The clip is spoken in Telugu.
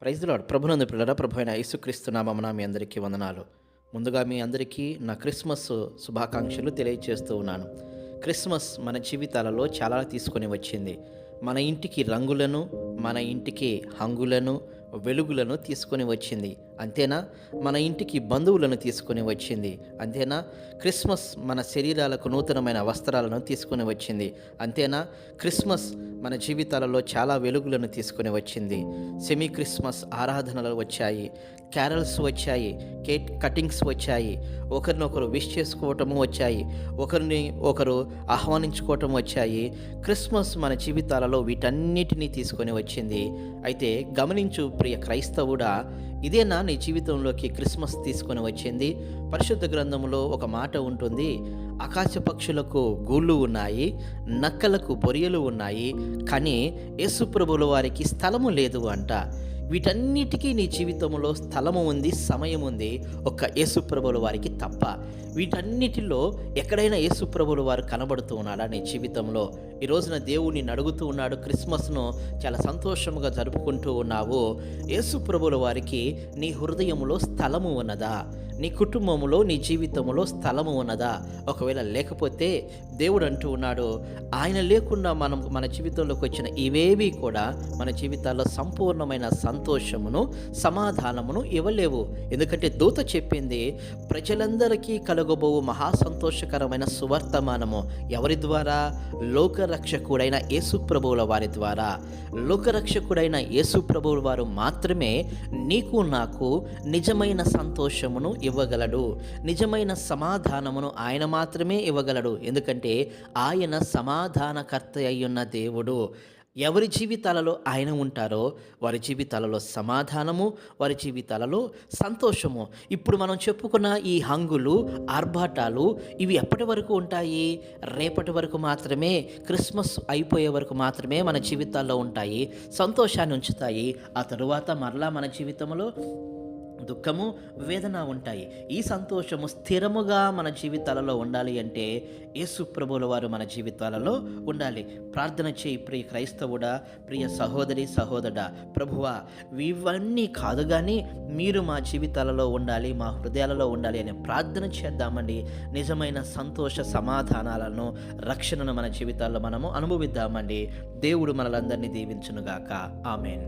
Praise the lord. ప్రభునందు పిల్లరా, ప్రభు అయిన యేసుక్రీస్తు నామమున మీ అందరికీ వందనాలు. ముందుగా మీ అందరికీ నా క్రిస్మస్ శుభాకాంక్షలు తెలియజేస్తూ ఉన్నాను. క్రిస్మస్ మన జీవితాలలో చాలా తీసుకొని వచ్చింది. మన ఇంటికి రంగులను, మన ఇంటికి హంగులను, వెలుగులను తీసుకొని వచ్చింది. అంతేనా? మన ఇంటికి బంధువులను తీసుకొని వచ్చింది. అంతేనా? క్రిస్మస్ మన శరీరాలకు నూతనమైన వస్త్రాలను తీసుకొని వచ్చింది. అంతేనా? క్రిస్మస్ మన జీవితాలలో చాలా వెలుగులను తీసుకొని వచ్చింది. సెమీ క్రిస్మస్ ఆరాధనలు వచ్చాయి, క్యారల్స్ వచ్చాయి, కేక్ కటింగ్స్ వచ్చాయి, ఒకరినొకరు విష్ చేసుకోవటము వచ్చాయి, ఒకరిని ఒకరు ఆహ్వానించుకోవటం వచ్చాయి. క్రిస్మస్ మన జీవితాలలో వీటన్నిటినీ తీసుకొని వచ్చింది. అయితే గమనించు ప్రియ క్రైస్తవుడా, ఇదేనా నీ జీవితంలోకి క్రిస్మస్ తీసుకొని వచ్చింది? పరిశుద్ధ గ్రంథంలో ఒక మాట ఉంటుంది, ఆకాశ పక్షులకు గూళ్ళు ఉన్నాయి, నక్కలకు బొరియలు ఉన్నాయి, కానీ యేసుప్రభుల వారికి స్థలము లేదు అంట. వీటన్నిటికీ నీ జీవితంలో స్థలము ఉంది, సమయం ఉంది, ఒక్క యేసుప్రభుల వారికి తప్ప. వీటన్నిటిలో ఎక్కడైనా యేసుప్రభుల వారు కనబడుతూ ఉన్నాడా నీ జీవితంలో? ఈ రోజున దేవుడు నిన్ను అడుగుతూ ఉన్నాడు, క్రిస్మస్ను చాలా సంతోషముగా జరుపుకుంటూ ఉన్నావు, యేసుప్రభుల వారికి నీ హృదయంలో స్థలము ఉన్నదా? నీ కుటుంబంలో, నీ జీవితంలో స్థలము ఉన్నదా? ఒకవేళ లేకపోతే దేవుడు అంటూ ఉన్నాడు, ఆయన లేకుండా మన జీవితంలోకి వచ్చిన ఇవేవి కూడా మన జీవితాల్లో సంపూర్ణమైన సంతోషమును, సమాధానమును ఇవ్వలేవు. ఎందుకంటే దూత చెప్పింది, ప్రజలందరికీ కలుగబోవు మహా సంతోషకరమైన సువర్తమానము ఎవరి ద్వారా? లోకరక్షకుడైన యేసుప్రభువుల వారి ద్వారా. లోకరక్షకుడైన యేసుప్రభువుల వారు మాత్రమే నీకు నాకు నిజమైన సంతోషమును ఇవ్వగలడు, నిజమైన సమాధానమును ఆయన మాత్రమే ఇవ్వగలడు. ఎందుకంటే ఆయన సమాధానకర్త అయ్యున్న దేవుడు. ఎవరి జీవితాలలో ఆయన ఉంటారో వారి జీవితాలలో సమాధానము, వారి జీవితాలలో సంతోషము. ఇప్పుడు మనం చెప్పుకున్న ఈ హంగులు, ఆర్భాటాలు ఇవి ఎప్పటి వరకు ఉంటాయి? రేపటి వరకు మాత్రమే, క్రిస్మస్ అయిపోయే వరకు మాత్రమే మన జీవితాల్లో ఉంటాయి, సంతోషాన్ని ఉంచుతాయి. ఆ తరువాత మరలా మన జీవితంలో దుఃఖము, వేదన ఉంటాయి. ఈ సంతోషము స్థిరముగా మన జీవితాలలో ఉండాలి అంటే యేసు ప్రభువుల వారు మన జీవితాలలో ఉండాలి. ప్రార్థన చేయి ప్రియ క్రైస్తవుడా, ప్రియ సహోదరి సహోదరుడా, ప్రభువా ఇవన్నీ కాదు కానీ మీరు మా జీవితాలలో ఉండాలి, మా హృదయాలలో ఉండాలి అనే ప్రార్థన చేద్దామండి. నిజమైన సంతోష సమాధానాలను, రక్షణను మన జీవితాల్లో మనము అనుభవిద్దామండి. దేవుడు మనలందరినీ దీవించునుగాక. ఆమేన్.